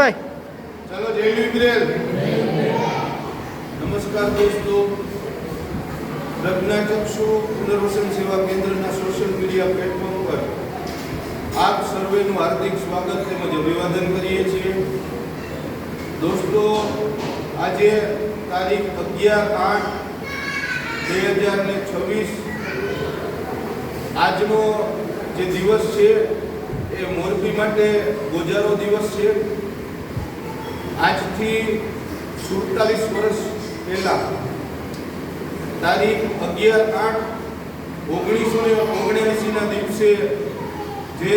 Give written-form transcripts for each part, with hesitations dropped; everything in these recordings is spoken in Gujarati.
સુરેશભાઈ ચાલો જય લીગ્રેલ। નમસ્કાર દોસ્તો, પ્રજ્ઞાચક્ષુ પુનર્વસન સેવા કેન્દ્રના સોશિયલ મીડિયા પ્લેટફોર્મ પર આપ સર્વેનું હાર્દિક સ્વાગત તેમજ અભિવાદન કરીએ છીએ। દોસ્તો, આજે તારીખ 11/8/2026 આજનો જે દિવસ છે એ મોરબી માટે ગોજારો દિવસ છે। આજથી 47 વર્ષ પહેલા તારીખ 11/8/1979 દિવસે જે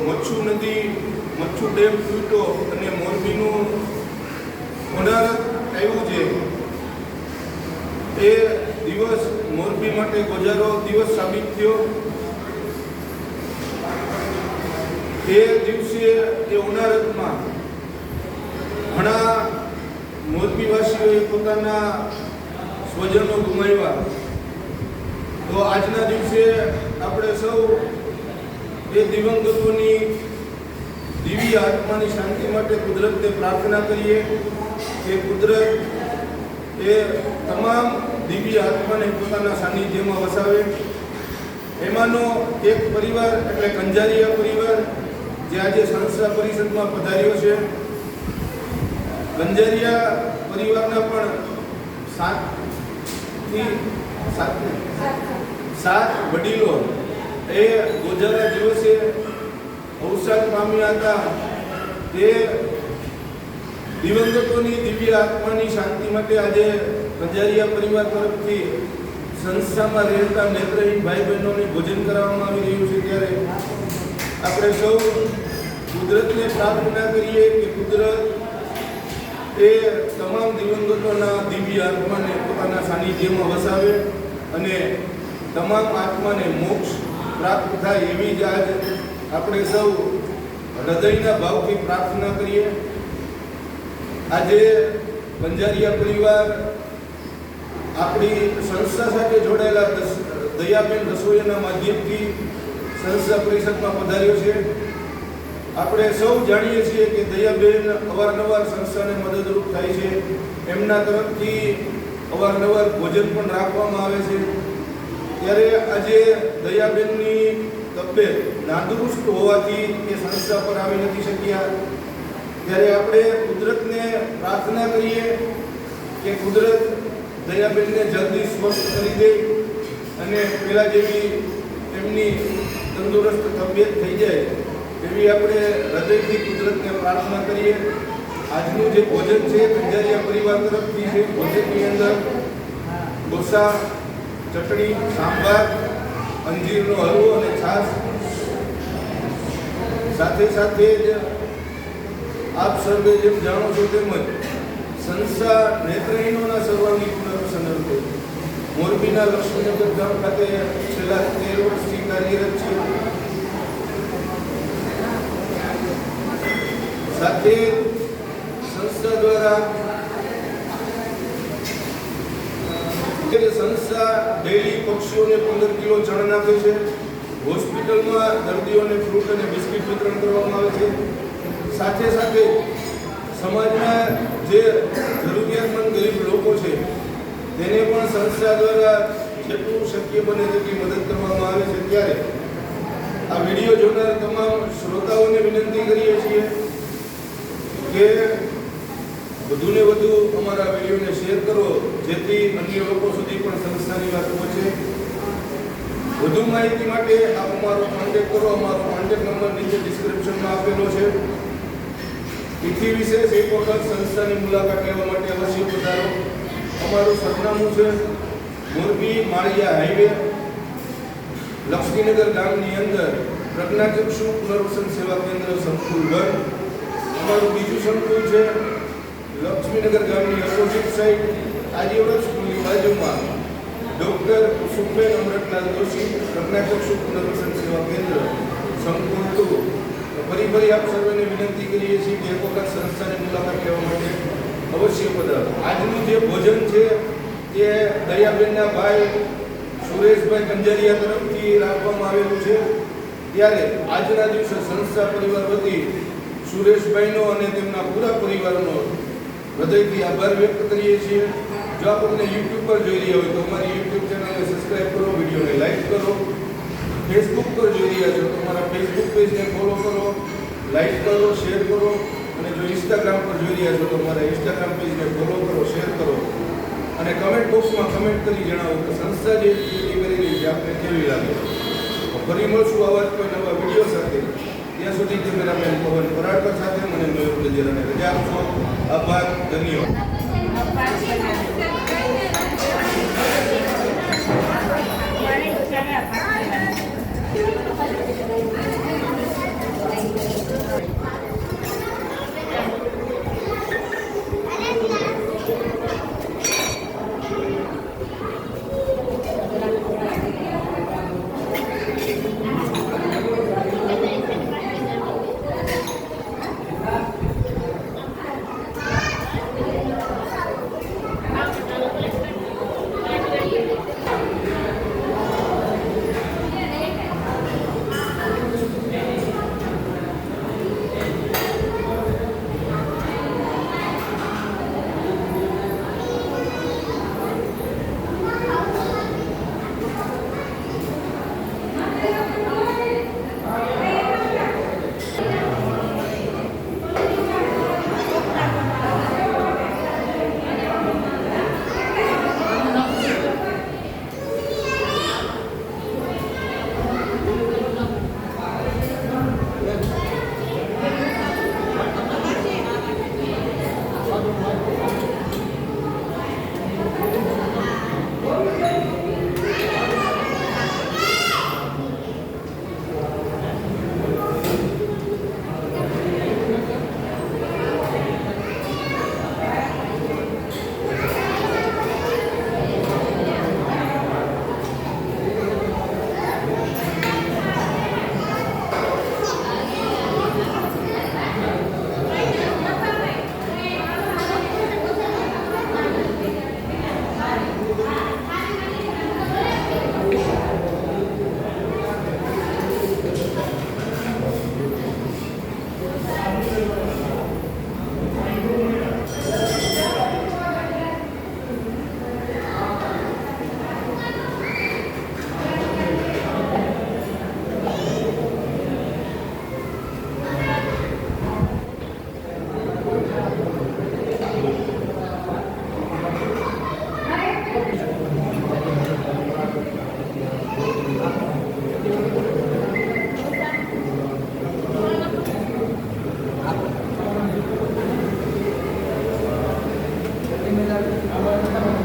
મચ્છુ નદી મચ્છુ ડેમ તૂટ્યો અને મોરબીનું હોનારત આવ્યું છે, એ દિવસ મોરબી માટે ગોજારો દિવસ સાબિત થયો। એ દિવસે એ હોનારતમાં ઘણા મોરબીવાસીઓએ પોતાના સ્વજનો ગુમાવ્યા। તો આજના દિવસે આપણે સૌ એ દિવંગતોની દિવ્ય આત્માની શાંતિ માટે કુદરતને પ્રાર્થના કરીએ કે કુદરત એ તમામ દિવ્ય આત્માને પોતાના સાનિધ્યમાં વસાવે। એમાંનો એક પરિવાર એટલે કંજારિયા પરિવાર જે આજે સંસ્થા પરિષદમાં પધાર્યો છે। કંજારિયા પરિવારના પણ 7 વડીલો એ ગોજારા દિવસે અવસાન પામ્યા હતા। તે દિવંગતોની દિવ્ય આત્માની શાંતિ માટે આજે કંજારિયા પરિવાર તરફથી સંસ્થામાં રહેતા નેત્રહીન ભાઈ બહેનોને ભોજન કરાવવામાં આવી રહ્યું છે। ત્યારે આપણે સૌ કુદરતને પ્રાર્થના કરીએ કે કુદરત એ તમામ દિવંગતોના દિવ્ય આત્માને પોતાના સાનિધ્યમાં વસાવે અને તમામ આત્માને મોક્ષ પ્રાપ્ત થાય એવી જ આજ આપણે સૌ હૃદયના ભાવથી પ્રાર્થના કરીએ। આજે બંજારિયા પરિવાર આપણી સંસ્થા સાથે જોડાયેલા દયાબેન રસોઈયાના માધ્યમથી સંસ્થા પરિષદમાં પધાર્યો છે। આપણે સૌ જાણીએ છીએ કે દયાબેન અવારનવાર સંસ્થાને મદદરૂપ થાય છે। એમના તરફથી અવારનવાર ભોજન પણ રાખવામાં આવે છે। ત્યારે આજે દયાબેનની તબિયત નાદુરુસ્ત હોવાથી એ સંસ્થા પર આવી નથી શક્યા। ત્યારે આપણે કુદરતને પ્રાર્થના કરીએ કે કુદરત દયાબેનને જલ્દી સ્વસ્થ કરી દે અને પહેલા જેવી એમની તંદુરસ્ત તબિયત થઈ જાય એવી આપણે હૃદયથી કુદરતને પ્રાર્થના કરીએ। આજનું જે ભોજન છે કંજારિયા પરિવાર તરફથી છે। ભોજનની અંદર ઢોસા, ચટણી, સાંભાર, અંજીરનો હલવો અને છાશ, સાથે સાથે જ આપ સર્વે જેમ જાણો છો તેમજ સંસ્થા નેત્રહીનોના સર્વાંગી પુનર્વસન અર્થે મોરબીના લક્ષ્મીનગર ગામ ખાતે છેલ્લા 13 વર્ષથી કાર્યરત છે। સાથે સંસ્થા દ્વારા સંસ્થા ડેલી પક્ષીઓને 15 કિલો ચણ આપે છે। હોસ્પિટલમાં દર્દીઓને ફ્રૂટ અને બિસ્કિટ વિતરણ કરવામાં આવે છે। સાથે સાથે સમાજના જે જરૂરિયાતમંદ ગરીબ લોકો છે તેને પણ સંસ્થા દ્વારા જેટલું શક્ય બને તેટલી મદદ કરવામાં આવે છે। ત્યારે આ વિડીયો જોનાર તમામ શ્રોતાઓને વિનંતી કરીએ છીએ કે વધુને વધુ અમારા વિડીયોને શેર કરો જેથી અન્ય લોકો સુધી પણ સંસ્થાની વાત પહોંચે। વધુ માહિતી માટે આપ અમારો કોન્ટેક્ટ કરો। અમારો કોન્ટેક્ટ નંબર નીચે ડિસ્ક્રિપ્શનમાં આપેલો છે। એથી વિશેષ એક વખત સંસ્થાની મુલાકાત લેવા માટે અવશ્ય પધારો। અમારું સરનામું છે મોરબી માળિયા હાઈવે, લક્ષ્મીનગર ગામની અંદર પ્રજ્ઞાચક્ષુ પુનર્વસન સેવા કેન્દ્ર સંકુલ 1। અમારું બીજું સંકુલ છે લક્ષ્મીનગર ગામની અપોઝિટ સાઈડ આજીવન સ્કૂલની બાજુમાં ડૉક્ટર કુસુમબેન અમૃતલાલ જોશી પ્રજ્ઞાચક્ષુ પુનર્વસન સેવા કેન્દ્ર સંકુલ 2। ફરી આપ સર્વેને વિનંતી કરીએ છીએ કે એક વખત સંસ્થાની મુલાકાત લેવા માટે અવશ્ય પધારો। આજનું જે ભોજન છે એ દયાબેનના ભાઈ સુરેશભાઈ કંજારિયા તરફથી રાખવામાં આવેલું છે। ત્યારે આજના દિવસે સંસ્થા પરિવાર વતી સુરેશભાઈનો અને તેમના પૂરા પરિવારનો હૃદયથી આભાર વ્યક્ત કરીએ છીએ. જો આપ અમને યુટ્યુબ પર જોઈ રહ્યા હોય તો અમારી યુટ્યુબ ચેનલને સબસ્ક્રાઇબ કરો, વિડીયોને લાઈક કરો. ફેસબુક પર જોઈ રહ્યા છો તો અમારા ફેસબુક પેજને ફોલો કરો, લાઈક કરો, શેર કરો. અને જો ઇન્સ્ટાગ્રામ પર જોઈ રહ્યા છો તો અમારા ઇન્સ્ટાગ્રામ પેજને ફોલો કરો, શેર કરો. અને કમેન્ટ બોક્સમાં કમેન્ટ કરી જણાવો કે સંસ્થા જે એક્ટિવિટી કરી રહી છે આપને કેવી લાગે. ફરી મળશું આવા જ કોઈ નવા વિડીયો સાથે. ત્યાં સુધી કેમેરામેન પવન પરાડકર સાથે મને મયુર ગજેરાને રજા આપશો. આભાર, ધન્યવાદ. Gracias.